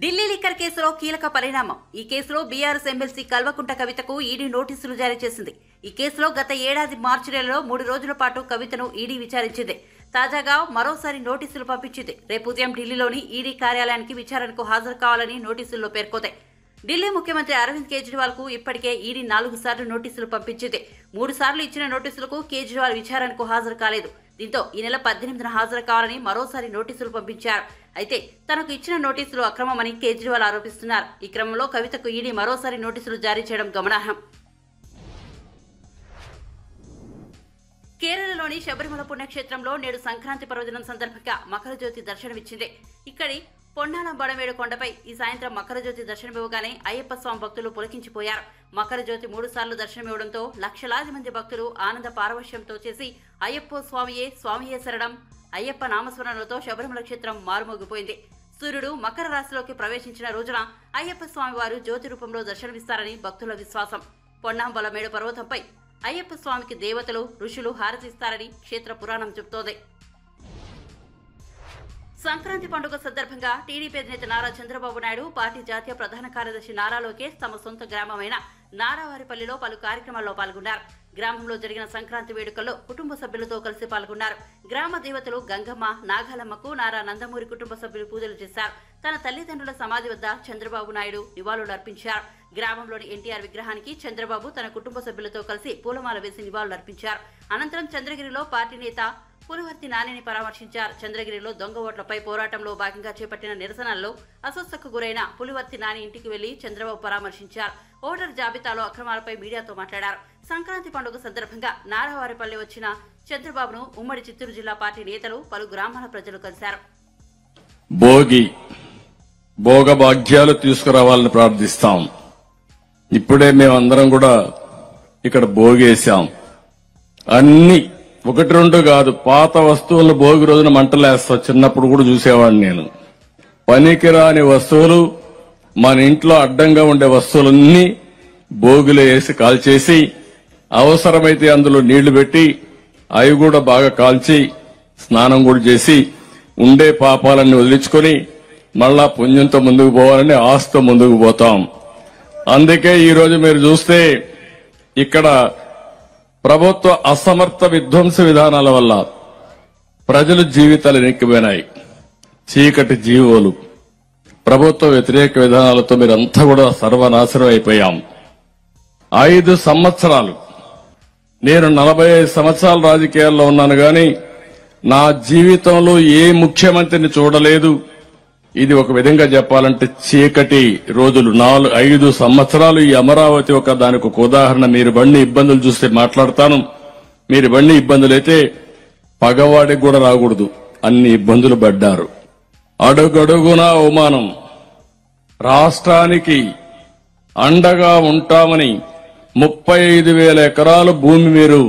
Delhi liquor కేసులో కీలక పరిణామం. ఈ కేసులో బీఆర్ఎస్ ఎమ్మెల్సీ కల్వకుంట కవితకు ఈడీ నోటీసులు జారీ చేసింది. ఈ కేసులో గత ఏడాది మార్చి నెలలో 3 రోజుల పాటు కవితను ఈడీ విచారించింది. తాజాగా మరోసారి నోటీసులు పంపించింది. రేపు ఉదయం ఢిల్లీలోని ఈడీ కార్యాలయానికి విచారణకు హాజరు కావాలని నోటీసుల్లో పేర్కొంది. ఢిల్లీ ముఖ్యమంత్రి అరవింద్ కేజ్రీవాల్ కు ఇప్పటికే ఈడీ 4 సార్లు నోటీసులు పంపించింది. 3 సార్లు ఇచ్చిన నోటీసులకు కేజ్రీవాల్ విచారణకు హాజరు కాలేదు. దీంతో ఈ నెల 18న హాజరు కావాలని మరోసారి నోటీసులు పంపించారు. అయితే తనకు ఇచ్చిన నోటీసులు అక్రమమని కేజ్రీవాల్ ఆరోపిస్తున్నారు. ఈ క్రమంలో కవితకు ఈడీ మరోసారి నోటీసులు జారీ చేయడం గమనార్హం. కేరళలోని శబరిమల పుణ్యక్షేత్రంలో నేడు సంక్రాంతి పర్వదినం సందర్భంగా మకర జ్యోతి దర్శనమిచ్చింది. ఇక్కడి పొన్నాలం బడమేడు కొండపై ఈ సాయంత్రం మకర జ్యోతి దర్శనమివ్వగానే అయ్యప్ప స్వామి భక్తులు పులకించిపోయారు. మకర జ్యోతి 3 సార్లు దర్శనమివ్వడంతో లక్షలాది మంది భక్తులు ఆనంద పారవశ్యంతో చేసి అయ్యప్ప స్వామియే స్వామియే శరణం అయ్యప్ప నామస్మరణలతో శబరిమల క్షేత్రం మారుమోగిపోయింది. సూర్యుడు మకర రాశిలోకి ప్రవేశించిన రోజున అయ్యప్ప స్వామి వారు జ్యోతి రూపంలో దర్శనమిస్తారని భక్తుల విశ్వాసం. పొన్నాంబలమేడు పర్వతంపై అయ్యప్ప స్వామికి దేవతలు ఋషులు హారతిస్తారని క్షేత్ర పురాణం చెబుతోంది. సంక్రాంతి పండుగ సందర్భంగా టీడీపీ అధినేత నారా చంద్రబాబు నాయుడు, పార్టీ జాతీయ ప్రధాన కార్యదర్శి నారా లోకేష్ తమ సొంత గ్రామమైన నారావారిపల్లిలో పలు కార్యక్రమాల్లో పాల్గొన్నారు. గ్రామంలో జరిగిన సంక్రాంతి వేడుకల్లో కుటుంబ సభ్యులతో కలిసి పాల్గొన్నారు. గ్రామ దేవతలు గంగమ్మ, నాగాలమ్మకు నారా నందమూరి కుటుంబ సభ్యులు పూజలు చేశారు. తన తల్లిదండ్రుల సమాధి వద్ద చంద్రబాబు నాయుడు నివాళులు అర్పించారు. గ్రామంలోని ఎన్టీఆర్ విగ్రహానికి చంద్రబాబు తన కుటుంబ సభ్యులతో కలిసి పూలమాల వేసి నివాళులు అర్పించారు. అనంతరం చంద్రగిరిలో పార్టీ నేత పులివర్తి నానిని పరామర్శించారు. చంద్రగిరిలో దొంగ ఓట్లపై పోరాటంలో భాగంగా చేపట్టిన నిరసనల్లో అస్వస్థకు గురైన పులివర్తి నాని ఇంటికి వెళ్లి చంద్రబాబు పరామర్శించారు. ఓటర్ జాబితాలో అక్రమాలపై మీడియాతో మాట్లాడారు. సంక్రాంతి పండుగ సందర్భంగా నారావారిపల్లి వచ్చిన చంద్రబాబును ఉమ్మడి చిత్తూరు జిల్లా పార్టీ నేతలు, పలు గ్రామాల ప్రజలు కలిశారు. భోగభాగ్యాలు తీసుకురావాలని ప్రార్థిస్తాం. ఇప్పుడే మేమందరం కూడా ఇక్కడ భోగేశాం. అన్ని 1-2 కాదు, పాత వస్తువులను భోగి రోజున మంటలేస్తా. చిన్నప్పుడు కూడా చూసేవాడిని నేను. పనికిరాని వస్తువులు, మన ఇంట్లో అడ్డంగా ఉండే వస్తువులన్నీ భోగిలో వేసి కాల్చేసి, అవసరమైతే అందులో నీళ్లు పెట్టి అవి కూడా బాగా కాల్చి స్నానం కూడా చేసి ఉండే పాపాలన్నీ వదిలించుకొని మళ్ళా పుణ్యంతో ముందుకు పోవాలని ఆశతో ముందుకు పోతాం. అందుకే ఈ రోజు మీరు చూస్తే ఇక్కడ ప్రభుత్వ అసమర్థ విధ్వంస విధానాల వల్ల ప్రజల జీవితాలు వెనక్కిపోయినాయి. చీకటి జీవోలు, ప్రభుత్వ వ్యతిరేక విధానాలతో మీరంతా కూడా సర్వనాశనం అయిపోయాం. 5 సంవత్సరాలు నేను 45 సంవత్సరాల రాజకీయాల్లో ఉన్నాను గాని నా జీవితంలో ఏ ముఖ్యమంత్రిని చూడలేదు. ఇది ఒక విధంగా చెప్పాలంటే చీకటి రోజులు. 5 సంవత్సరాలు ఈ అమరావతి దానికి ఒక ఉదాహరణ. మీరు బండి ఇబ్బందులు చూస్తే మాట్లాడతాను. మీరు బండి ఇబ్బందులైతే పగవాడికి కూడా రాకూడదు, అన్ని ఇబ్బందులు పడ్డారు. అడుగడుగునా అవమానం. రాష్ట్రానికి అండగా ఉంటామని 35,000 ఎకరాలు భూమి మీరు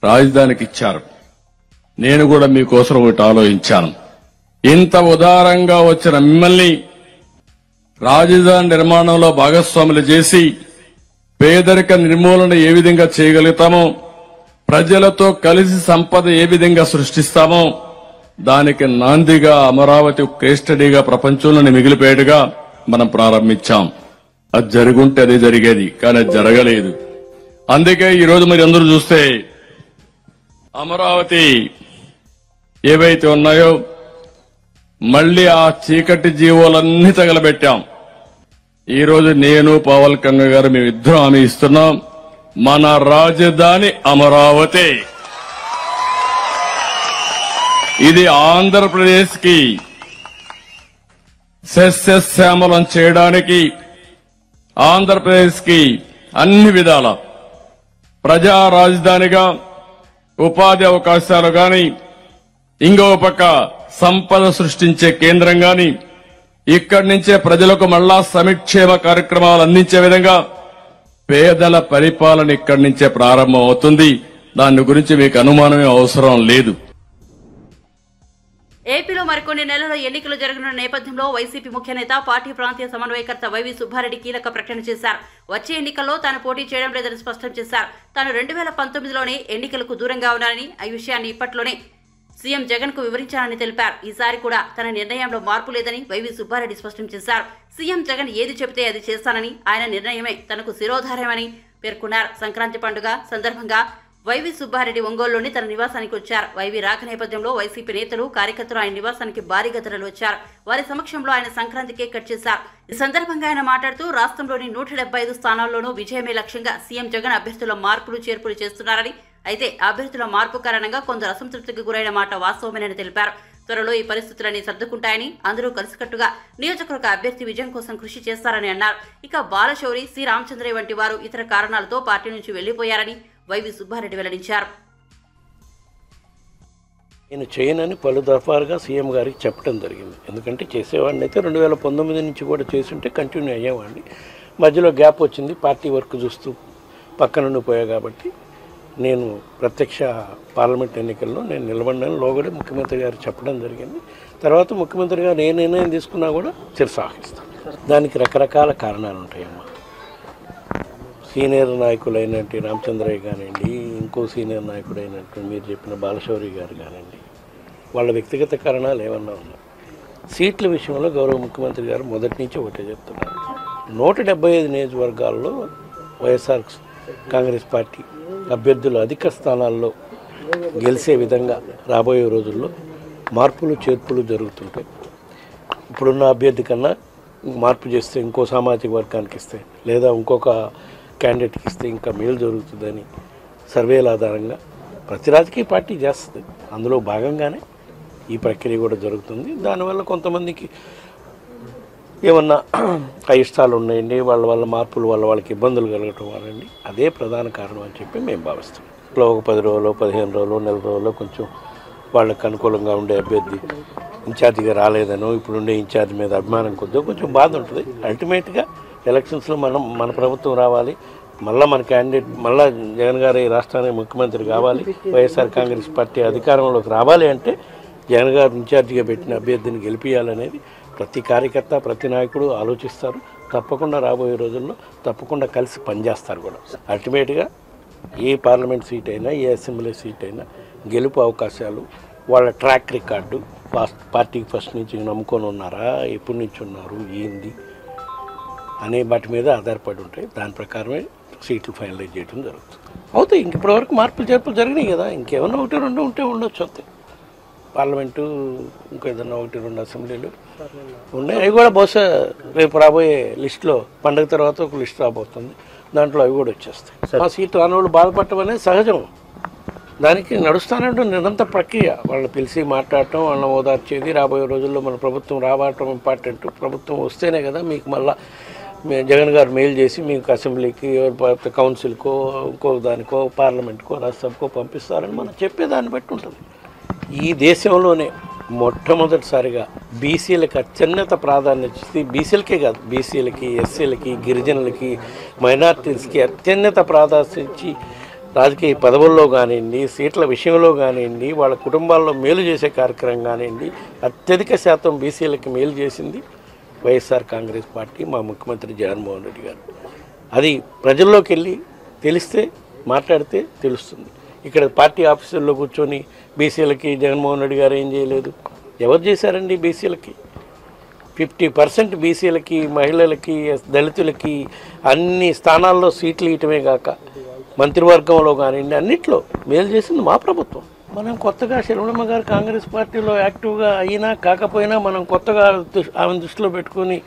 రాజధానికి ఇచ్చారు. నేను కూడా మీకోసం ఒకటి ఆలోచించాను. ఇంత ఉదారంగా వచ్చిన మిమ్మల్ని రాజధాని నిర్మాణంలో భాగస్వాములు చేసి పేదరిక నిర్మూలన ఏ విధంగా చేయగలుగుతామో, ప్రజలతో కలిసి సంపద ఏ విధంగా సృష్టిస్తామో దానికి నాందిగా అమరావతి కేస్ స్టడీగా ప్రపంచంలోని మిగిలిపోయేట్టుగా మనం ప్రారంభించాం. అది జరుగుంటే అదే జరిగేది, కానీ అది జరగలేదు. అందుకే ఈరోజు మీరు అందరూ చూస్తే అమరావతి ఏవైతే ఉన్నాయో మళ్లీ ఆ చీకటి జీవోలన్నీ తగలబెట్టాం. ఈ రోజు నేను, పవన్ కళ్యాణ్ గారు మేమిద్దరం హామీ ఇస్తున్నాం, మన రాజధాని అమరావతి. ఇది ఆంధ్రప్రదేశ్ కి సస్యశ్యామలం చేయడానికి, ఆంధ్రప్రదేశ్ కి అన్ని విధాల ప్రజా రాజధానిగా ఉపాధి అవకాశాలు గాని, ఇంకో పక్క సంపద సృష్టించే కేంద్రం గాని, ఇక్కడి నుంచే ప్రజలకు మళ్లా సంక్షేమ కార్యక్రమాలు అందించే విధంగా పేదల పరిపాలన ఇక్కడి నుంచే ప్రారంభం అవుతుంది. దాని గురించి మీకు అనుమానమే అవసరం లేదు. ఏపీలో మరికొన్ని నెలల ఎన్నికలు జరగనున్న నేపథ్యంలో వైసీపీ ముఖ్య నేత, పార్టీ ప్రాంతీయ సమన్వయకర్త వైవి సుబ్బారెడ్డి కీలక ప్రకటన చేశారు. వచ్చే ఎన్నికల్లో తాను పోటీ చేయడం లేదని స్పష్టం చేశారు. తాను 2019లోనే ఎన్నికలకు దూరంగా ఉన్నారని, ఈ విషయాన్ని ఇప్పట్లోనే సీఎం జగన్ కు వివరించానని తెలిపారు. ఈసారి కూడా తన నిర్ణయంలో మార్పు లేదని వైవి సుబ్బారెడ్డి స్పష్టం చేశారు. సీఎం జగన్ ఏది చెబితే అది చేస్తానని, ఆయన నిర్ణయమే తనకు శిరోధార్యమని పేర్కొన్నారు. సంక్రాంతి పండుగ సందర్భంగా వైవి సుబ్బారెడ్డి ఒంగోలులోని తన నివాసానికి వచ్చారు. వైవి రాక నేపథ్యంలో వైసీపీ నేతలు, కార్యకర్తలు ఆయన నివాసానికి భారీగా తరలి వచ్చారు. వారి సమక్షంలో ఆయన సంక్రాంతి కేక్ కట్ చేశారు. ఈ సందర్భంగా ఆయన మాట్లాడుతూ రాష్ట్రంలోని 175 స్థానాల్లోనూ విజయమే లక్ష్యంగా సీఎం జగన్ అభ్యర్థుల మార్పులు చేర్పులు చేస్తున్నారని, అయితే అభ్యర్థుల మార్పు కారణంగా కొందరు అసంతృప్తికి గురైన మాట వాస్తవమేనని తెలిపారు. త్వరలో ఈ పరిస్థితులన్నీ సర్దుకుంటాయని, అందరూ కలిసికట్టుగా నియోజకవర్గ అభ్యర్థి విజయం కోసం కృషి చేస్తారని అన్నారు. ఇక బాలశౌరి, సి రామచంద్రయ్య వంటి వారు ఇతర కారణాలతో పార్టీ నుంచి వెళ్లిపోయారని వైవి సుబ్బారెడ్డి వెల్లడించారు. నేను చేయనని పలు దఫాలుగా సీఎం గారికి చెప్పడం జరిగింది. ఎందుకంటే చేసేవాడిని అయితే 2019 నుంచి కూడా చేస్తుంటే కంటిన్యూ అయ్యేవాడిని. మధ్యలో గ్యాప్ వచ్చింది, పార్టీ వర్క్ చూస్తూ పక్కనుండి పోయా. కాబట్టి నేను ప్రత్యక్ష పార్లమెంట్ ఎన్నికల్లో నేను నిలబడిన లోగడే ముఖ్యమంత్రి గారు చెప్పడం జరిగింది. తర్వాత ముఖ్యమంత్రి గారు ఏ నిర్ణయం తీసుకున్నా కూడా శిరసాహిస్తాను. దానికి రకరకాల కారణాలు ఉంటాయమ్మా. సీనియర్ నాయకులైనటువంటి రామచంద్రయ్య కానివ్వండి, ఇంకో సీనియర్ నాయకుడైనటువంటి మీరు చెప్పిన బాలశౌరి గారు కానివ్వండి, వాళ్ళ వ్యక్తిగత కారణాలు ఏమన్నా ఉన్నాయి. సీట్ల విషయంలో గౌరవ ముఖ్యమంత్రి గారు మొదటి నుంచి ఒకటే చెప్తున్నారు. 175 నియోజకవర్గాల్లో వైఎస్ఆర్ కాంగ్రెస్ పార్టీ అభ్యర్థులు అధిక స్థానాల్లో గెలిచే విధంగా రాబోయే రోజుల్లో మార్పులు చేర్పులు జరుగుతుంటాయి. ఇప్పుడున్న అభ్యర్థి కన్నా మార్పు చేస్తే ఇంకో సామాజిక వర్గానికి ఇస్తే, లేదా ఇంకొక క్యాండిడేట్కి ఇస్తే ఇంకా మేలు జరుగుతుందని సర్వేల ఆధారంగా ప్రతి రాజకీయ పార్టీ చేస్తుంది. అందులో భాగంగానే ఈ ప్రక్రియ కూడా జరుగుతుంది. దానివల్ల కొంతమందికి ఏమన్నా అయిష్టాలు ఉన్నాయండి, వాళ్ళ మార్పుల వల్ల వాళ్ళకి ఇబ్బందులు కలగటం వల్లండి, అదే ప్రధాన కారణం అని చెప్పి మేము భావిస్తాం. ఇట్లా ఒక 10 రోజులు, 15 రోజులు, నెల రోజుల్లో కొంచెం వాళ్ళకి అనుకూలంగా ఉండే అభ్యర్థి ఇన్ఛార్జిగా రాలేదనో, ఇప్పుడుండే ఇన్ఛార్జ్ మీద అభిమానం కొద్దిగా కొంచెం బాధ ఉంటుంది. అల్టిమేట్గా ఎలక్షన్స్లో మన ప్రభుత్వం రావాలి, మళ్ళీ మన క్యాండిడేట్ మళ్ళీ జగన్ గారు ఈ రాష్ట్రానికి ముఖ్యమంత్రి కావాలి, వైఎస్ఆర్ కాంగ్రెస్ పార్టీ అధికారంలోకి రావాలి అంటే జగన్ గారు ఇన్ఛార్జిగా పెట్టిన అభ్యర్థిని గెలిపించాలనేది ప్రతి కార్యకర్త, ప్రతి నాయకుడు ఆలోచిస్తారు. తప్పకుండా రాబోయే రోజుల్లో తప్పకుండా కలిసి పనిచేస్తారు కూడా. అల్టిమేట్గా ఏ పార్లమెంట్ సీట్ అయినా, ఏ అసెంబ్లీ సీట్ అయినా గెలుపు అవకాశాలు, వాళ్ళ ట్రాక్ రికార్డు, పార్టీకి ఫస్ట్ నుంచి నమ్ముకొని ఉన్నారా, ఎప్పటి నుంచి ఉన్నారు, ఏంది అనే వాటి మీద ఆధారపడి ఉంటాయి. దాని ప్రకారమే సీట్లు ఫైనలైజ్ చేయడం జరుగుతుంది. అవుతాయి. ఇంక ఇప్పటివరకు మార్పులు చేర్పులు జరిగినాయి కదా, ఇంకేమన్నా 1-2 ఉంటే ఉండొచ్చు. అవుతాయి. పార్లమెంటు ఇంకో ఏదన్నా 1-2 అసెంబ్లీలు ఉన్నాయి. అవి కూడా బహుశా రేపు రాబోయే లిస్టులో పండుగ తర్వాత ఒక లిస్ట్ రాబోతుంది, దాంట్లో అవి కూడా వచ్చేస్తాయి. ఆ సీటు రానోళ్ళు బాధపడటం అనేది సహజం. దానికి నడుస్తానంటూ నిరంతర ప్రక్రియ. వాళ్ళని పిలిచి మాట్లాడటం, వాళ్ళని ఓదార్చేది. రాబోయే రోజుల్లో మన ప్రభుత్వం రావటం ఇంపార్టెంట్. ప్రభుత్వం వస్తేనే కదా మీకు మళ్ళీ జగన్ గారు మెయిల్ చేసి మీకు అసెంబ్లీకి, కౌన్సిల్కో, ఇంకో దానికో, పార్లమెంట్కో, రాజ్యసభకో పంపిస్తారని మనం చెప్పేదాన్ని బట్టి ఉంటుంది. ఈ దేశంలోనే మొట్టమొదటిసారిగా బీసీలకు అత్యున్నత ప్రాధాన్యత ఇచ్చి, బీసీలకే కాదు, బీసీలకి, ఎస్సీలకి, గిరిజనులకి, మైనార్టీస్కి అత్యున్నత ప్రాధాన్యత ఇచ్చి రాజకీయ పదవుల్లో కానివ్వండి, సీట్ల విషయంలో కానివ్వండి, వాళ్ళ కుటుంబాల్లో మేలు చేసే కార్యక్రమం కానివ్వండి, అత్యధిక శాతం బీసీలకి మేలు చేసింది వైఎస్ఆర్ కాంగ్రెస్ పార్టీ, మా ముఖ్యమంత్రి జగన్మోహన్ రెడ్డి గారు. అది ప్రజల్లోకి వెళ్ళి తెలిస్తే, మాట్లాడితే తెలుస్తుంది. ఇక్కడ పార్టీ ఆఫీసుల్లో కూర్చొని బీసీలకి జగన్మోహన్ రెడ్డి గారు ఏం చేయలేదు, ఎవరు చేశారండి? బీసీలకి 50% బీసీలకి, మహిళలకి, దళితులకి అన్ని స్థానాల్లో సీట్లు ఇవ్వటమే కాక మంత్రివర్గంలో కానివ్వండి అన్నిట్లో మేలు చేసింది మా ప్రభుత్వం. మనం కొత్తగా శర్మలమ్మ గారు కాంగ్రెస్ పార్టీలో యాక్టివ్గా అయినా కాకపోయినా మనం కొత్తగా ఆమె దృష్టిలో పెట్టుకొని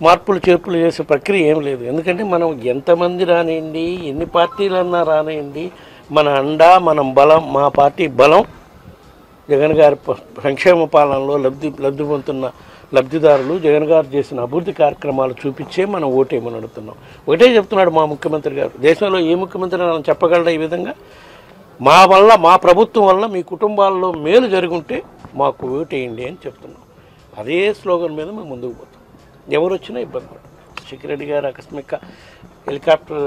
మార్పులు చేర్పులు చేసే ప్రక్రియ ఏం లేదు. ఎందుకంటే మనం ఎంతమంది రానివ్వండి, ఎన్ని పార్టీలన్నా రానివ్వండి, మన అండా, మనం బలం, మా పార్టీ బలం జగన్ గారి సంక్షేమ పాలనలో లబ్ధి పొందుతున్న లబ్ధిదారులు, జగన్ గారు చేసిన అభివృద్ధి కార్యక్రమాలు చూపించే మనం ఓటేమని అడుగుతున్నాం. ఒకటే చెప్తున్నాడు మా ముఖ్యమంత్రి గారు, దేశంలో ఏ ముఖ్యమంత్రి మనం చెప్పగలరా ఈ విధంగా, మా వల్ల, మా ప్రభుత్వం వల్ల మీ కుటుంబాల్లో మేలు జరుగుంటే మాకు ఓటేయండి అని చెప్తున్నాం. అదే స్లోగన్ మీద మేము ముందుకు పోతాం. ఎవరు వచ్చినా ఇబ్బంది పడదు. శేఖరెడ్డి గారు ఆకస్మిక హెలికాప్టర్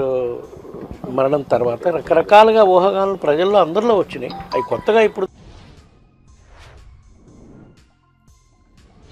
మరణం తర్వాత రకరకాలుగా ఊహాగానాలు ప్రజల్లో అందరిలో వచ్చినాయి. అవి కొత్తగా ఇప్పుడు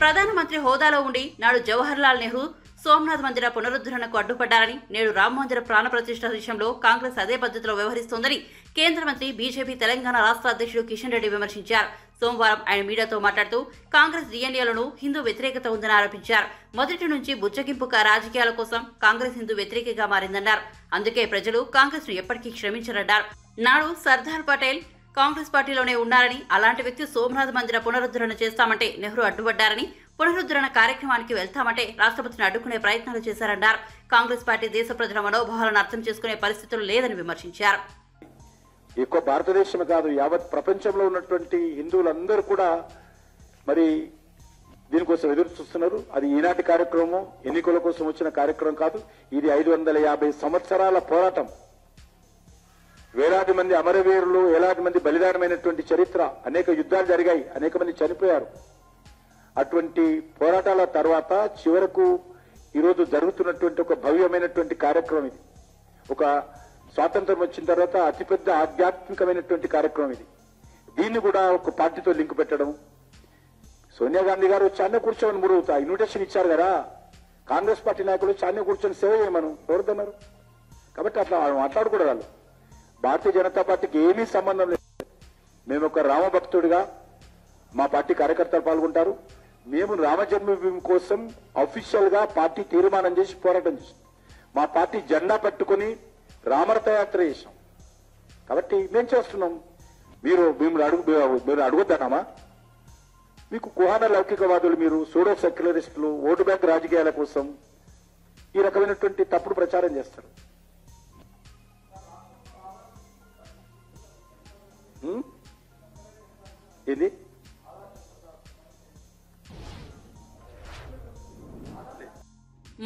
ప్రధానమంత్రి హోదాలో ఉండి నాడు జవహర్లాల్ నెహ్రూ సోమనాథ్ మందిర పునరుద్ధరణకు అడ్డుపడ్డారని, నేడు రామ మందిర ప్రాణ ప్రతిష్ఠ విషయంలో కాంగ్రెస్ అదే పద్ధతిలో వ్యవహరిస్తోందని కేంద్ర మంత్రి బీజేపీ తెలంగాణ రాష్ట్ర అధ్యక్షుడు కిషన్ రెడ్డి విమర్శించారు. సోమవారం ఆయన మీడియాతో మాట్లాడుతూ కాంగ్రెస్ డిఎన్ఏలను హిందూ వ్యతిరేకత ఉందని ఆరోపించారు. మొదటి నుంచి బుజ్జగింపు రాజకీయాల కోసం కాంగ్రెస్ హిందూ వ్యతిరేకగా మారిందన్నారు. అందుకే ప్రజలు కాంగ్రెస్ ను ఎప్పటికీ క్షమించరన్నారు. నాడు సర్దార్ పటేల్ కాంగ్రెస్ పార్టీలోనే ఉన్నారని, అలాంటి వ్యక్తి సోమనాథ్ మందిర పునరుద్ధరణ చేస్తామంటే నెహ్రూ అడ్డుపడ్డారని, పునరుద్ధరణ కార్యక్రమానికి వెళ్తామంటే రాష్ట్రపతిని అడ్డుకునే ప్రయత్నాలు చేశారన్నారు. కాంగ్రెస్ పార్టీ దేశ ప్రజల మనోభావాలను అర్థం చేసుకునే పరిస్థితులు లేదని విమర్శించారు. ఎక్కువ భారతదేశమే కాదు, యావత్ ప్రపంచంలో ఉన్నటువంటి హిందువులందరూ కూడా మరి దీనికోసం ఎదురు చూస్తున్నారు. అది ఈనాటి కార్యక్రమం, ఎన్నికల కోసం వచ్చిన కార్యక్రమం కాదు. ఇది 550 సంవత్సరాల పోరాటం. వేలాది మంది అమరవీరులు, వేలాది మంది బలిదానమైనటువంటి చరిత్ర. అనేక యుద్ధాలు జరిగాయి, అనేక మంది చనిపోయారు. అటువంటి పోరాటాల తర్వాత చివరకు ఈరోజు జరుగుతున్నటువంటి ఒక భవ్యమైనటువంటి కార్యక్రమం ఇది. ఒక స్వాతంత్రం వచ్చిన తర్వాత అతిపెద్ద ఆధ్యాత్మికమైనటువంటి కార్యక్రమం ఇది. దీన్ని కూడా ఒక పార్టీతో లింక్ పెట్టడం. సోనియా గాంధీ గారు వచ్చి అన్న కూర్చొని మురుగుతా ఇన్విటేషన్ ఇచ్చారు కదా, కాంగ్రెస్ పార్టీ నాయకులు వచ్చి అన్న కూర్చొని సేవ చేయమను ఎవరుతున్నారు. కాబట్టి అట్లా మాట్లాడకూడదు. వాళ్ళు భారతీయ జనతా పార్టీకి ఏమీ సంబంధం లేదు. మేము ఒక రామభక్తుడిగా మా పార్టీ కార్యకర్తలు పాల్గొంటారు. మేము రామ జన్మభూమి కోసం అఫీషియల్ గా పార్టీ తీర్మానం చేసి పోరాటం చేసాం. మా పార్టీ జెండా పట్టుకుని రామరథయాత్ర చేశాం. కాబట్టి మేము చేస్తున్నాం. మీరు అడుగుతానమ్మా? మీకు కుహాన లౌకికవాదులు, మీరు సూడో సెక్యులరిస్టులు ఓటు బ్యాంక్ రాజకీయాల కోసం ఈ రకమైనటువంటి తప్పుడు ప్రచారం చేస్తారు. ఇది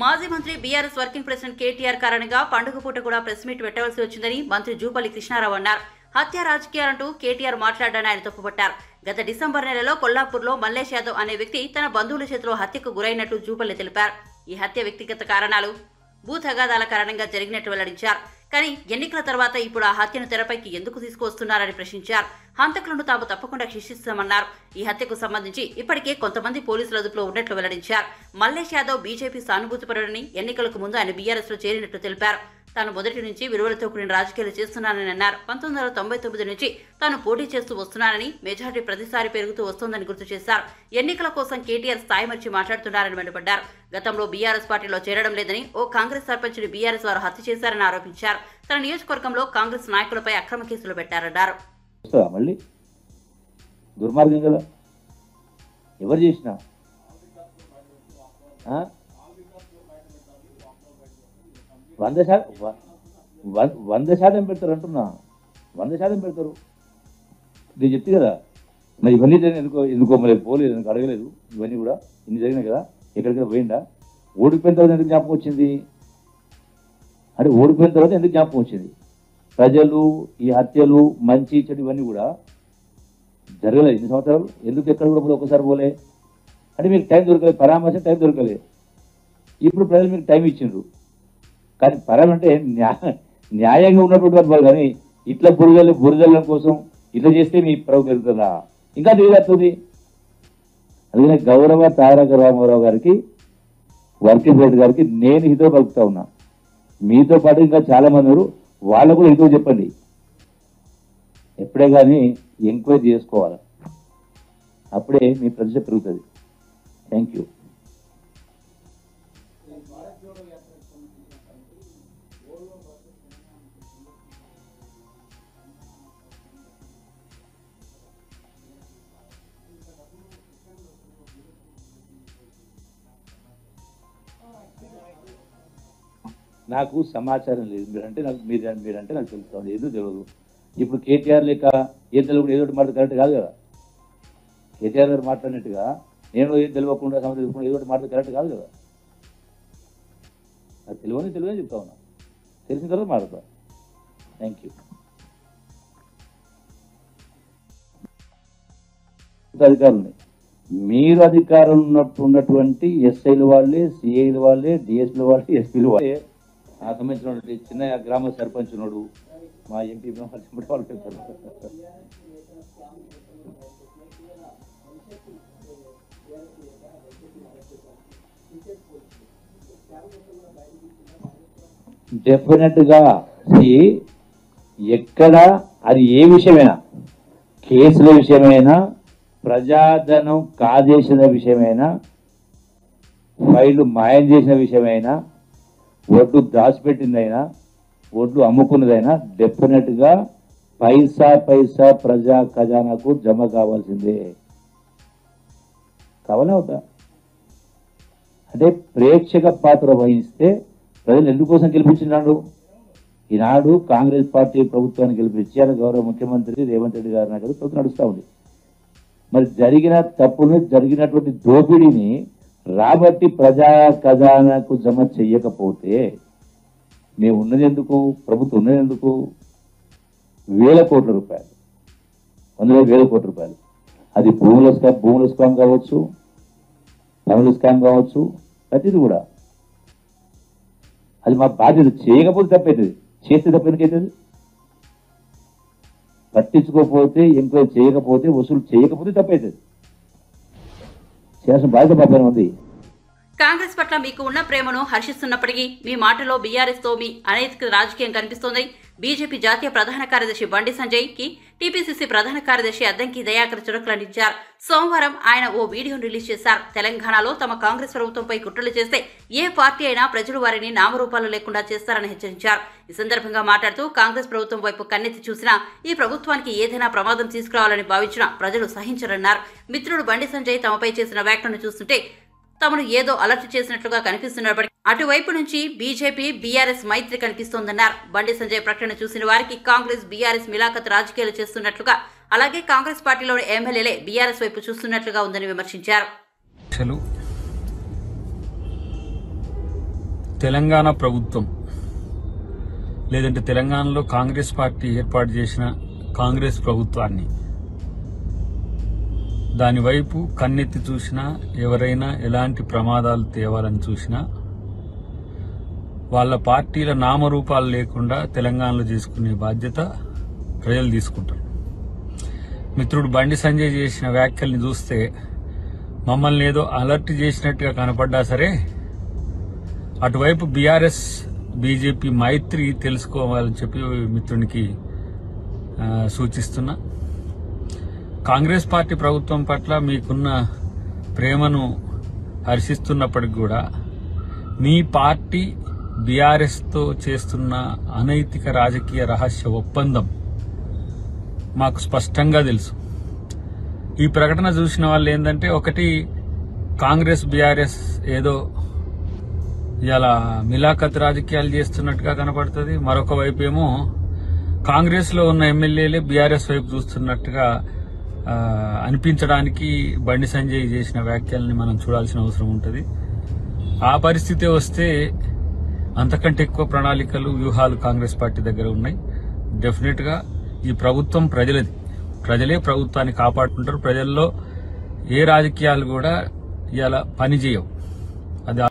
మాజీ మంత్రి బీఆర్ఎస్ వర్కింగ్ ప్రెసిడెంట్ కేటీఆర్ కారణంగా పండుగ పూట కూడా ప్రెస్ మీట్ పెట్టవలసి వచ్చిందని మంత్రి జూపల్లి కృష్ణారావు అన్నారు. హత్య రాజకీయాలంటూ కేటీఆర్ మాట్లాడారని ఆయన తప్పుపట్టారు. గత డిసెంబర్ నెలలో కొల్లాపూర్లో మల్లేష్ యాదవ్ అనే వ్యక్తి తన బంధువుల చేతిలో హత్యకు గురైనట్టు జూపల్లి తెలిపారు. ఈ హత్య వ్యక్తిగత కారణాలు, భూ తగాదాల కారణంగా జరిగినట్టు వెల్లడించారు. కానీ ఎన్నికల తర్వాత ఇప్పుడు ఆ హత్యను తెరపైకి ఎందుకు తీసుకువస్తున్నారని ప్రశ్నించారు. హంతకులను తాము తప్పకుండా శిక్షిస్తామన్నారు. ఈ హత్యకు సంబంధించి ఇప్పటికే కొంతమంది పోలీసుల అదుపులో ఉన్నట్లు వెల్లడించారు. మల్లేష్ యాదవ్ బీజేపీ సానుభూతిపరుడని, ఎన్నికలకు ముందు ఆయన బీఆర్ఎస్ లో చేరినట్లు తెలిపారు. తాను మొదటి నుంచి విలువలతో కూడిన రాజకీయాలు చేస్తున్నానని అన్నారు. 1999 నుంచి తాను పోటీ చేస్తూ వస్తున్నానని, మెజారిటీ ప్రతిసారి పెరుగుతూ వస్తోందని గుర్తు చేశారు. ఎన్నికల కోసం కేటీఆర్ స్థాయి మర్చి మాట్లాడుతున్నారని మండిపడ్డారు. గతంలో బీఆర్ఎస్ పార్టీలో చేరడం లేదని, ఓ కాంగ్రెస్ సర్పంచ్ని బీఆర్ఎస్ వారు హత్య చేశారని ఆరోపించారు. తన నియోజకవర్గంలో కాంగ్రెస్ నాయకులపై అక్రమ కేసులు పెట్టారన్నారు. మళ్ళీ దుర్మార్గం కదా, ఎవరు చేసినా 100% పెడతారు అంటున్నా. 100% పెడతారు. నేను చెప్తే కదా, మరి ఇవన్నీ ఎందుకో మరి పోలేదు, ఎందుకు అడగలేదు. ఇవన్నీ కూడా ఇన్ని జరిగినాయి కదా, ఎక్కడికైనా పోయిందా? ఓడిపోయిన తర్వాత ఎందుకు జ్ఞాపకం వచ్చింది అంటే, ఓడిపోయిన తర్వాత ఎందుకు జ్ఞాపకం వచ్చింది? ప్రజలు ఈ హత్యలు, మంచి చెడు ఇవన్నీ కూడా జరగలేదు ఇన్ని సంవత్సరాలు. ఎందుకు ఎక్కడ కూడా ఒకసారి పోలే అంటే, మీకు టైం దొరకలేదు, పరామర్శ టైం దొరకలేదు. ఇప్పుడు ప్రజలు మీకు టైం ఇచ్చిండ్రు. కానీ పరం అంటే న్యాయంగా ఉన్నటువంటి వాళ్ళు, కానీ ఇట్లా బురదల కోసం ఇట్లా చేస్తే మీ ప్రభు పెరుగుతుందా? ఇంకా తిరిగేస్తుంది. అందుకనే గౌరవ తారక రామారావు గారికి, వర్కింగ్ ప్రెసిడెంట్ గారికి నేను హితో పలుకుతా ఉన్నా. మీతో పాటు ఇంకా చాలా మంది ఉన్నారు, వాళ్ళకు కూడా హితో చెప్పండి. ఎప్పుడే కానీ ఎంక్వైరీ చేసుకోవాలి, అప్పుడే మీ ప్రతిష్ట పెరుగుతుంది. Thank you. నాకు సమాచారం లేదు. మీరంటే నాకు తెలుస్తుంది, ఏదో తెలియదు. ఇప్పుడు కేటీఆర్ లేక ఏం తెలియకుండా ఏదో మాట కరెక్ట్ కాదు కదా. కేటీఆర్ గారు మాట్లాడినట్టుగా నేను ఏం తెలియకుండా సంబంధించుకుంటే ఏదో మాట కరెక్ట్ కాదు కదా. అది తెలియని చెప్తా ఉన్నా. తెలిసిన తర్వాత మాట్లాడతా. Thank you. అధికారులు, మీరు అధికారం ఉన్నటువంటి ఎస్ఐల వాళ్ళే, సిఐల వాళ్ళే, డిఎస్పీల వాళ్ళే, ఎస్పీల వాళ్ళే, ఆ సంబంధించినటువంటి చిన్న గ్రామ సర్పంచ్ ఉన్నాడు, మా ఎంపీ వాళ్ళు చెప్తారు. డెఫినెట్ గా ఎక్కడ అది ఏ విషయమైనా, కేసుల విషయమైనా, ప్రజాధనం కాజేసిన విషయమైనా, ఫైళ్లు మాయం చేసిన విషయమైనా, ఒడ్డు దాచిపెట్టిందైనా, ఒడ్డు అమ్ముకున్నదైనా డెఫినెట్ గా పైసా పైసా ప్రజా ఖజానాకు జమ కావాల్సిందే. కావాలా అవుతా అంటే ప్రేక్షక పాత్ర వహిస్తే ప్రజలు ఎందుకోసం గెలిపించినాడు? ఈనాడు కాంగ్రెస్ పార్టీ ప్రభుత్వాన్ని గెలిపించారు. గౌరవ ముఖ్యమంత్రి రేవంత్ రెడ్డి గారి నాయకుడు ప్రభుత్వం నడుస్తూ ఉంది. మరి జరిగిన తప్పును, జరిగినటువంటి దోపిడీని రాబట్టి ప్రజా ఖజానాకు జమ చెయ్యకపోతే మేము ఉన్నది ఎందుకు? ప్రభుత్వం ఉన్నది ఎందుకు? వేల కోట్ల రూపాయలు, 100,000 కోట్ల రూపాయలు. అది భూముల స్కామ్ కావచ్చు, పనుల స్కామ్ కావచ్చు, ప్రతిది కూడా. అది మా బాధ్యత. చేయకపోతే తప్పవుతుంది, చేస్తే తప్పేందుకైతుంది? పట్టించుకోకపోతే, ఎంక్వైరీ చేయకపోతే, వసూలు చేయకపోతే తప్పవుతుంది. చేయాల్సిన బాధ్యత మా పైన ఉంది. కాంగ్రెస్ పట్ల మీకు ఉన్న ప్రేమను హర్షిస్తున్నప్పటికీ మీ మాటలో బీఆర్ఎస్ తో మీ అనైతిక రాజకీయం కనిపిస్తోంది. బీజేపీ జాతీయ ప్రధాన కార్యదర్శి బండి సంజయ్ కి టీపీసీసీ ప్రధాన కార్యదర్శి అద్దంకి దయాకర్ చురకలందించారు. సోమవారం ఆయన ఓ వీడియోను రిలీజ్ చేశారు. తెలంగాణలో తమ కాంగ్రెస్ ప్రభుత్వంపై కుట్రలు చేస్తే ఏ పార్టీ అయినా ప్రజలు వారిని నామరూపాలు లేకుండా చేస్తారని హెచ్చరించారు. ఈ సందర్భంగా మాట్లాడుతూ కాంగ్రెస్ ప్రభుత్వం వైపు కన్నెత్తి చూసినా ఈ ప్రభుత్వానికి ఏదైనా ప్రమాదం తీసుకురావాలని భావించినా ప్రజలు సహించరన్నారు. మిత్రుడు బండి సంజయ్ తమపై చేసిన వ్యాఖ్యలను చూస్తుంటే తమను ఏదో అలర్ట్ చేసినట్లుగా కనిపిస్తున్నప్పటికీ అటువైపు నుంచి బీజేపీ బీఆర్ఎస్ మైత్రి కనిపిస్తోందన్నారు. బండి సంజయ్ ప్రకటన చూసిన వారికి కాంగ్రెస్ బీఆర్ఎస్ మిలాఖత్ రాజకీయాలు చేస్తున్నట్లుగా, అలాగే కాంగ్రెస్ పార్టీలోని ఎమ్మెల్యేలే బీఆర్ఎస్ వైపు చూస్తున్నట్లుగా ఉందని విమర్శించారు. తెలంగాణ ప్రభుత్వం లేదంటే తెలంగాణలో కాంగ్రెస్ పార్టీ ఏర్పాటు చేసిన కాంగ్రెస్ ప్రభుత్వాన్ని దాని వైపు కన్నెత్తి చూసినా, ఎవరైనా ఎలాంటి ప్రమాదాలు తేవాలని చూసినా వాళ్ళ పార్టీల నామరూపాలు లేకుండా తెలంగాణలో చేసుకునే బాధ్యత ప్రజలు తీసుకుంటారు. మిత్రుడు బండి సంజయ్ చేసిన వ్యాఖ్యల్ని చూస్తే మమ్మల్ని ఏదో అలర్ట్ చేసినట్టుగా కనపడ్డా సరే, అటువైపు బీఆర్ఎస్ బీజేపీ మైత్రి తెలుసుకోవాలని చెప్పి మిత్రునికి సూచిస్తున్నా. కాంగ్రెస్ పార్టీ ప్రభుత్వం పట్ల మీకున్న ప్రేమను హర్షిస్తున్నప్పటికి కూడా మీ పార్టీ బీఆర్ఎస్తో చేస్తున్న అనైతిక రాజకీయ రహస్య ఒప్పందం మాకు స్పష్టంగా తెలుసు. ఈ ప్రకటన చూసిన వాళ్ళు ఏంటంటే, ఒకటి కాంగ్రెస్ బీఆర్ఎస్ ఏదో ఇలా మిలాఖత్ రాజకీయాలు చేస్తున్నట్టుగా కనపడుతుంది, మరొక వైపు ఏమో కాంగ్రెస్ లో ఉన్న ఎమ్మెల్యేలే బీఆర్ఎస్ వైపు చూస్తున్నట్టుగా అనిపించడానికి బండి సంజయ్ చేసిన వ్యాఖ్యల్ని మనం చూడాల్సిన అవసరం ఉంటుంది. ఆ పరిస్థితి వస్తే అంతకంటే ఎక్కువ ప్రణాళికలు, వ్యూహాలు కాంగ్రెస్ పార్టీ దగ్గర ఉన్నాయి. డెఫినెట్ గా ఈ ప్రభుత్వం ప్రజలది, ప్రజలే ప్రభుత్వాన్ని కాపాడుకుంటారు. ప్రజల్లో ఏ రాజకీయాలు కూడా ఇలా పనిచేయవు. అది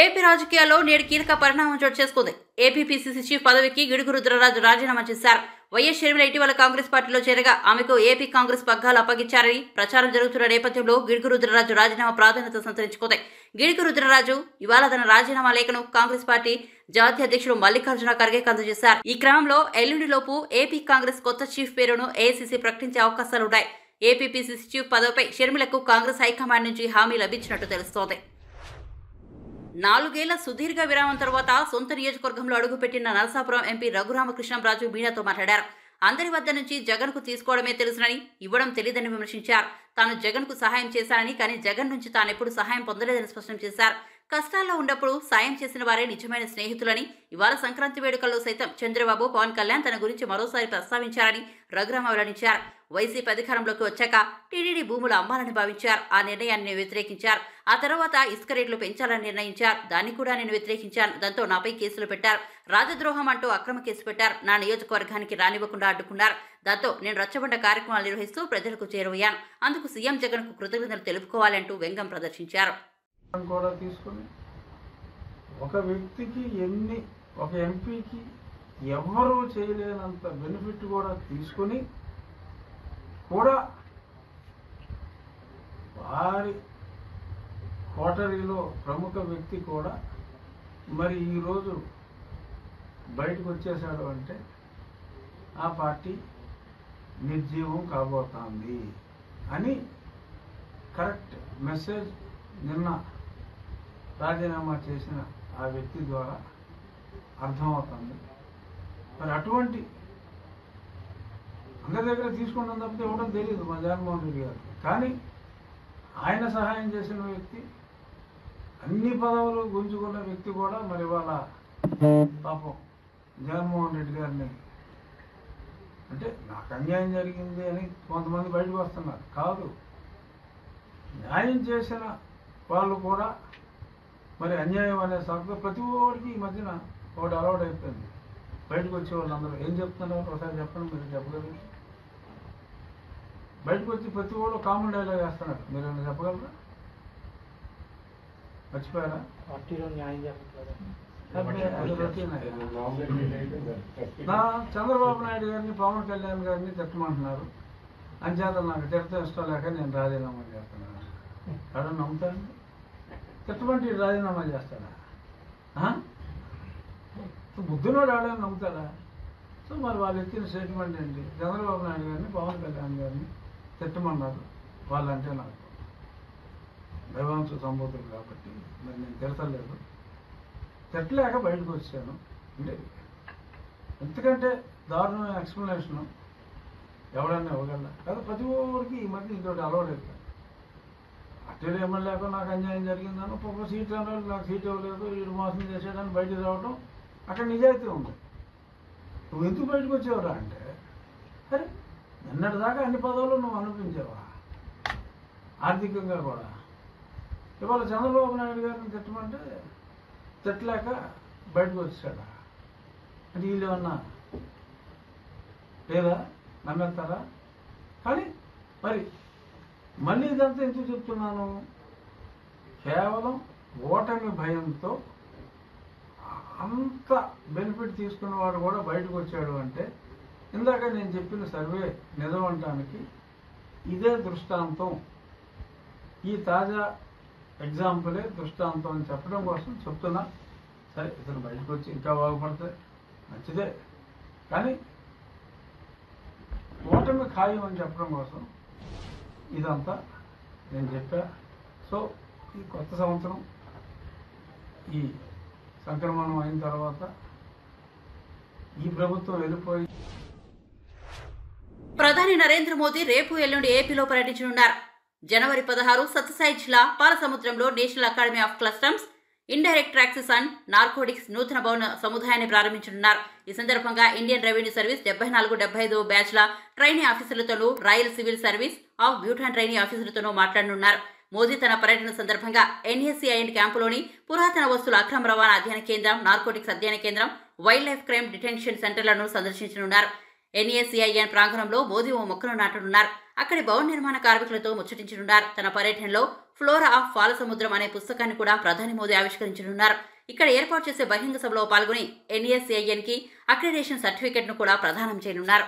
ఏపీ రాజకీయాల్లో నేడు కీలక పరిణామం చోటు చేసుకుంది. ఏపీ పీసీసీ చీఫ్ పదవికి గిడుగు రుద్రరాజు రాజీనామా చేశారు. వైఎస్ షర్మిల ఇటీవల కాంగ్రెస్ పార్టీలో చేరగా ఆమెకు ఏపీ కాంగ్రెస్ పగ్గాలు అప్పగించారని ప్రచారం జరుగుతున్న నేపథ్యంలో గిడుగు రుద్రరాజు రాజీనామా ప్రాధాన్యత సంతరించుకుంది. గిడుగు రుద్రరాజు ఇవాళ తన రాజీనామా లేఖను కాంగ్రెస్ పార్టీ జాతీయ అధ్యక్షుడు మల్లికార్జున ఖర్గేకి అందజేశారు. ఈ క్రమంలో ఎల్లుండిలోపు ఏపీ కాంగ్రెస్ కొత్త చీఫ్ పేరును ఏఐసీసీ ప్రకటించే అవకాశాలున్నాయి. ఏపీ పీసీసీ చీఫ్ పదవిపై షర్మిలకు కాంగ్రెస్ హైకమాండ్ నుంచి హామీ లభించినట్టు తెలుస్తోంది. 4 ఏళ్ల సుదీర్ఘ విరామం తర్వాత సొంత నియోజకవర్గంలో అడుగుపెట్టిన నరసాపురం ఎంపీ రఘురామకృష్ణంరాజు మీడియాతో మాట్లాడారు. అందరి వద్ద నుంచి జగన్ కు తీసుకోవడమే తెలుసునని, ఇవ్వడం తెలియదని విమర్శించారు. తాను జగన్ కు సహాయం చేశానని, కానీ జగన్ నుంచి తానెప్పుడు సహాయం పొందలేదని స్పష్టం చేశారు. కష్టాల్లో ఉన్నప్పుడు సాయం చేసిన వారే నిజమైన స్నేహితులని, ఇవాళ సంక్రాంతి వేడుకల్లో సైతం చంద్రబాబు, పవన్ కళ్యాణ్ తన గురించి మరోసారి ప్రస్తావించారని రఘురామ వెల్లడించారు. వైసీపీ అధికారంలోకి వచ్చాక టీడీడీ భూములు అమ్మాలని భావించారు. ఆ నిర్ణయాన్ని వ్యతిరేకించారు. ఆ తర్వాత ఇసుక రేట్లు పెంచాలని నిర్ణయించారు. దాన్ని కూడా నేను వ్యతిరేకించాను. దాంతో నాపై కేసులు పెట్టారు. రాజద్రోహం అంటూ అక్రమ కేసు పెట్టారు. నా నియోజకవర్గానికి రానివ్వకుండా అడ్డుకున్నారు. దాంతో నేను రచ్చబండ కార్యక్రమాలు నిర్వహిస్తూ ప్రజలకు చేరువయ్యాను. అందుకు సీఎం జగన్ కు కృతజ్ఞతలు తెలుపుకోవాలంటూ వ్యంగ్యం ప్రదర్శించారు. కూడా తీసుకుని ఒక వ్యక్తికి ఒక ఎంపీకి ఎవరూ చేయలేనంత బెనిఫిట్ కూడా తీసుకుని కూడా వారి కోటరీలో ప్రముఖ వ్యక్తి కూడా మరి ఈరోజు బయటకు వచ్చేసాడు అంటే ఆ పార్టీ నిర్జీవం కాబోతోంది అని కరెక్ట్ మెసేజ్ నిన్న రాజీనామా చేసిన ఆ వ్యక్తి ద్వారా అర్థమవుతుంది. మరి అటువంటి అందరి దగ్గర తీసుకుంటాం తప్పితే ఇవ్వడం తెలియదు మా జగన్మోహన్ రెడ్డి గారికి. కానీ ఆయన సహాయం చేసిన వ్యక్తి, అన్ని పదవులు గుంజుకున్న వ్యక్తి కూడా మరి ఇవాళ పాపం జగన్మోహన్ రెడ్డి గారిని అంటే నాకు అన్యాయం జరిగింది అని కొంతమంది బయటకు వస్తున్నారు. కాదు, న్యాయం చేసిన వాళ్ళు కూడా మరి అన్యాయం అనే సాగుతో ప్రతి ఒక్కరికి ఈ మధ్యన ఒకటి అలవాటు అయిపోయింది. బయటకు వచ్చే వాళ్ళందరూ ఏం చెప్తున్నారు ఒకసారి చెప్పండి, మీరు చెప్పగలరు? బయటకు వచ్చి ప్రతి ఒక్కరు కామన్ డైలాగ్ వేస్తున్నారు, మీరు ఏమైనా చెప్పగలరా? మర్చిపోయారా? పార్టీలో న్యాయం చేస్తారు. చంద్రబాబు నాయుడు గారిని పవన్ కళ్యాణ్ గారిని తిట్టమంటున్నారు. అంచేత నాకు తిట్టడం ఇష్టం లేక నేను రాజీనామా చేస్తున్నాను. ఎవరన్నా నమ్ముతారండి? తిట్టమంటే రాజీనామా చేస్తాడా? బుద్ధినోడు ఎవరైనా నమ్ముతారా? సో మరి వాళ్ళు ఇచ్చిన స్టేట్మెంట్ ఏంటి? చంద్రబాబు నాయుడు గారిని పవన్ కళ్యాణ్ గారిని తిట్టమన్నారు. వాళ్ళంటే నాకు దైవాంశ సంబోధులు కాబట్టి మరి నేను తిడతలేదు. తిట్టలేక బయటకు వచ్చాను. అంటే ఎందుకంటే దారుణమైన ఎక్స్ప్లెనేషను ఎవడన్నా ఇవ్వగలరా? కదా ప్రతి ఒక్కరికి ఈ మధ్య ఇంకోటి అలవాటు అయిపోయింది. పార్టీలో ఎమ్మెల్యేకు నాకు అన్యాయం జరిగిందని ఒక సీట్ అన్న నాకు సీట్ ఇవ్వలేదు, వీడు మోసం చేసేయడానికి బయటకు రావడం అక్కడ నిజాయితీ ఉంది. నువ్వు ఎందుకు బయటకు వచ్చేవరా అంటే, సరే నిన్నటి దాకా అన్ని పదవులు నువ్వు అనిపించావా ఆర్థికంగా కూడా. ఇవాళ చంద్రబాబు నాయుడు గారిని తిట్టమంటే తిట్టలేక బయటకు వచ్చాడా అంటే వీళ్ళు ఏమన్నా లేదా నమ్మేస్తారా? కానీ మరి మళ్ళీ ఇదంతా ఎందుకు చెప్తున్నాను? కేవలం ఓటమి భయంతో అంత బెనిఫిట్ తీసుకున్నవాడు కూడా బయటకు వచ్చాడు అంటే ఇందాక నేను చెప్పిన సర్వే నిజమంటానికి ఇదే దృష్టాంతం, ఈ తాజా ఎగ్జాంపులే దృష్టాంతం అని చెప్పడం కోసం చెప్తున్నా. సరే ఇతను బయటకు వచ్చి ఇంకా బాగుపడితే మంచిదే, కానీ ఓటమి ఖాయం అని చెప్పడం కోసం ఇదంతా నేను చెప్పా. సో ఈ కొత్త సంవత్సరం ఈ సంక్రమణం అయిన తర్వాత ఈ ప్రభుత్వం వెళ్ళిపోయి ప్రధాని నరేంద్ర మోదీ రేపు ఎల్లుండి ఏపీలో పర్యటించనున్నారు. జనవరి 16 సత్యసాయి జిల్లా పాలసముద్రంలో national academy of customs, indirect taxes and narcotics నూతన భవన సముదాయాన్ని ప్రారంభించనున్నారు. ఈ సందర్భంగా ఇండియన్ రెవెన్యూ సర్వీస్ 74-75 బ్యాచ్ల ట్రైనీ ఆఫీసర్లతోనూ, royal civil service of Bhutan trainee ఆఫీసర్లతోనూ మాట్లాడనున్నారు. మోదీ తన పర్యటన సందర్భంగా NSCIN క్యాంపులోని పురాతన వస్తువుల అక్రమ రవాణా అధ్యయన కేంద్రం, నార్కోటిక్స్ అధ్యయన కేంద్రం, వైల్డ్ లైఫ్ క్రైమ్ డిటెన్షన్ సెంటర్లను సందర్శించనున్నారు. NSCIN ప్రాంగణంలో మోదీ ఓ మొక్కను నాటనున్నారు. అక్కడి భవన నిర్మాణ కార్మికులతో ముచ్చటించనున్నారు. తన పర్యటనలో ఫ్లోరా ఆఫ్ పాలసముద్రం అనే పుస్తకాన్ని కూడా ప్రధాని మోదీ ఆవిష్కరించనున్నారు. ఇక్కడ ఏర్పాటు చేసే బహిరంగ సభలో పాల్గొని NSCIN కి అక్రిడేషన్ సర్టిఫికెట్ ను కూడా ప్రదానం చేయనున్నారు.